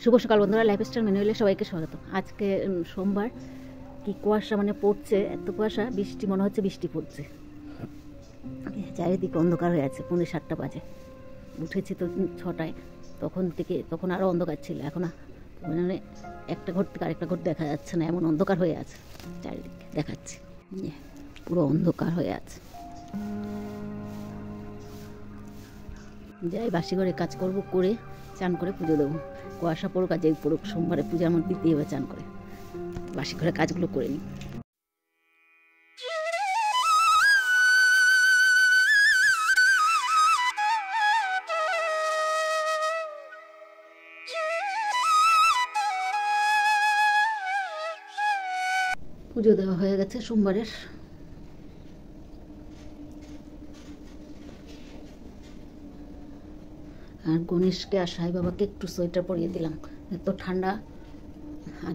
শুভ সকাল বন্ধুরা, লাইফস্টাইল ম্যানুয়ালে সবাইকে স্বাগত। আজকে সোমবার, কি কুয়াশা মানে পড়ছে, এত কুয়াশা, বৃষ্টি মনে হচ্ছে, বৃষ্টি পড়ছে। চারিদিকে অন্ধকার হয়ে আছে। 7:45 বাজে, উঠেছি তো 6টায়। তখন আরও অন্ধকার ছিল। এখন মানে একটা ঘর থেকে আরেকটা ঘর দেখা যাচ্ছে না, এমন অন্ধকার হয়ে আছে। চারিদিকে দেখাচ্ছে, পুরো অন্ধকার হয়ে আছে। যাই বাসি ঘরে কাজ করব, করে চান করে পুজো দেবো। কুয়াশা পড়ুক আর যেই পড়ুক, সোমবারে পূজার মধ্যে দিতে হবে চান করে। বাসি ঘরে কাজগুলো করে নিই। পুজো দেওয়া হয়ে গেছে সোমবারের। আর গণেশকে আর সাই বাবাকে একটু সোয়েটার পরিয়ে দিলাম, এত ঠান্ডা। আর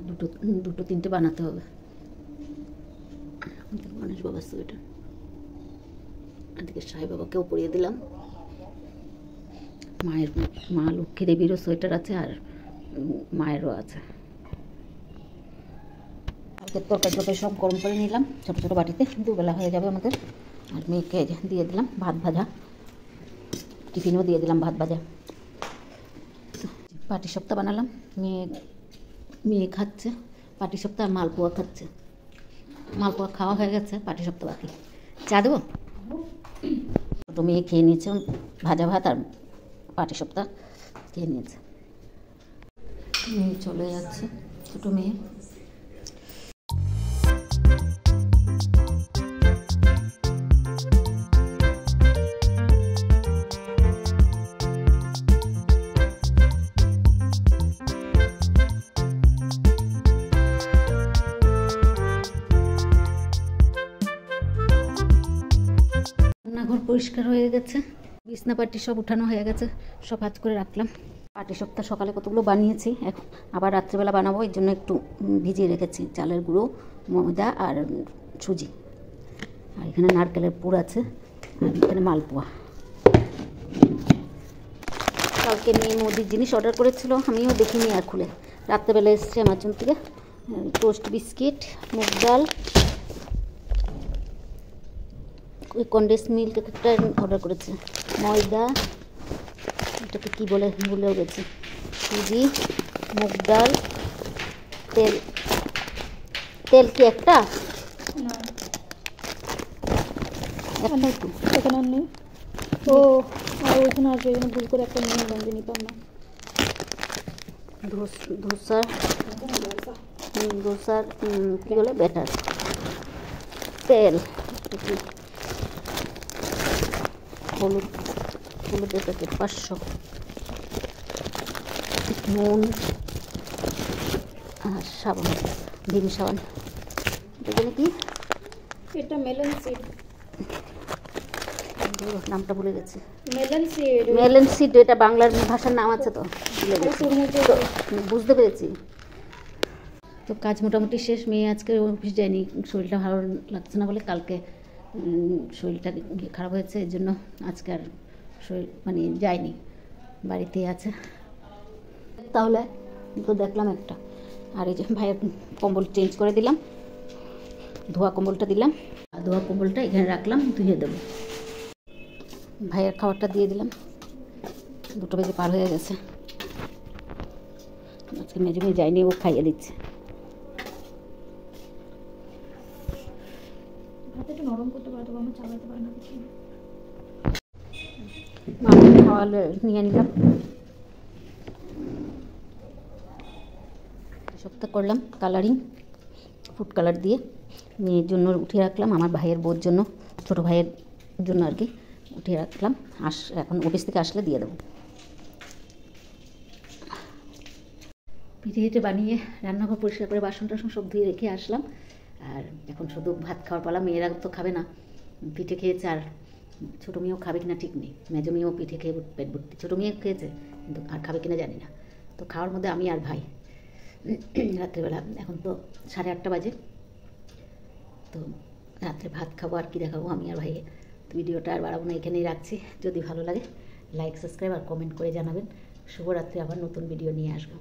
দুটো তিনটে বানাতে হবে। গণেশ বাবার সোয়েটার, এদিকে সাই বাবাকেও পরিয়ে দিলাম। মা লক্ষ্মী দেবীরও সোয়েটার আছে, আর মায়েরও আছে। কালকে তরকারি সব গরম করে নিলাম ছোটো ছোটো বাটিতে, দুবেলা হয়ে যাবে আমাদের। আর মেয়েকে দিয়ে দিলাম ভাত ভাজা, টিফিনও দিয়ে দিলাম ভাত ভাজা। পাটিসাপটা বানালাম, মেয়ে খাচ্ছে পাটিসাপটা, আর মালপোয়া খাচ্ছে। মালপোয়া খাওয়া হয়ে গেছে, পাটিসাপটা বাকি। চা দেবো? ছোটো মেয়ে খেয়ে নিয়েছে ভাজা ভাত, আর পাটিসাপটা খেয়ে নিয়েছে। মেয়ে চলে যাচ্ছে, ছোটো মেয়ে। রান্নাঘর পরিষ্কার হয়ে গেছে, বিছনা পাটি সব উঠানো হয়ে গেছে, সব ভাজ করে রাখলাম। পাটিসাপটা সকালে কতগুলো বানিয়েছি, এখন আবার রাত্রেবেলা বানাবো, এর জন্য একটু ভিজিয়ে রেখেছি। চালের গুঁড়ো, ময়দা আর সুজি। আর এখানে নারকেলের পুর আছে, আর এখানে মালপোয়া। কালকে মেয়ে মুদির জিনিস অর্ডার করেছিল, আমিও দেখিনি আর খুলে। রাত্রেবেলা এসছে আমাজন থেকে টোস্ট বিস্কিট, মুগ ডাল, কনডেন্স মিল্ক একটা অর্ডার করেছে, ময়দা, এটাকে কী বলে ভুলেও গেছি, সুজি, মুগ ডাল, তেল কি একটা একটাই তো এখানে নেই। ও আর ওইখানে আছে, এখানে ভুল করে একটা নিয়ে নিলাম, নিতাম না। ধোসার কী বলে ব্যাটার, তেল, হলুদের প্যাকেট 500, নুন আর সাবান, ভিম সাবান। এখানে কি, এটা মেলন সিড, নামটা ভুলে গেছি। মেলন সিড, এটা বাংলার ভাষার নাম আছে তো, ভুলে গেছি। বুঝতে পেরেছি। তো কাজ মোটামুটি শেষ। মেয়ে আজকে অফিস যায়নি, শরীরটা ভালো লাগছে না বলে। কালকে শরীরটা খারাপ হয়েছে, এর জন্য আজকে আর শরীর মানে যায়নি, বাড়িতেই আছে। তাহলে তো দেখলাম একটা। আর এই যে ভাইয়ের কম্বল চেঞ্জ করে দিলাম, ধোয়া কম্বলটা দিলাম, আর ধোয়া কম্বলটা এখানে রাখলাম, ধুয়ে দেবো। ভাইয়ের খাবারটা দিয়ে দিলাম। 2 বেজে পার হয়ে গেছে। আজকে মেজে যায়নি, ও খাইয়ে দিচ্ছে। নরম করতে পারতো, আমার চালাতে পারে না কিছু। খাওয়ালে নিয়ে নিলাম, সবটা করলাম কালারিং, ফুড কালার দিয়ে। মেয়ের জন্য উঠিয়ে রাখলাম, আমার ভাইয়ের বউর জন্য, ছোটো ভাইয়ের জন্য আর কি উঠিয়ে রাখলাম। এখন অফিস থেকে আসলে দিয়ে দেবো। পিঠে বানিয়ে রান্নাঘর পরিষ্কার করে বাসন টাসন সব ধুয়ে রেখে আসলাম। আর এখন শুধু ভাত খাওয়ার পালা। মেয়েরা তো খাবে না, পিঠে খেয়েছে। আর ছোটো মেয়েও খাবে কিনা ঠিক নেই, মেজো মেয়েও পিঠে খেয়ে পেট ভর্তি। ছোটো মেয়ে খেয়েছে, কিন্তু আর খাবে কিনা জানি না। তো খাওয়ার মধ্যে আমি আর ভাই রাত্রেবেলা, এখন তো 8:30 বাজে, তো রাত্রে ভাত খাবো আর কি দেখাবো আমি আর ভাইয়ে। তো ভিডিওটা আর বাড়াবো না, এখানেই রাখছি। যদি ভালো লাগে লাইক, সাবস্ক্রাইব আর কমেন্ট করে জানাবেন। শুভরাত্রি, আবার নতুন ভিডিও নিয়ে আসবো।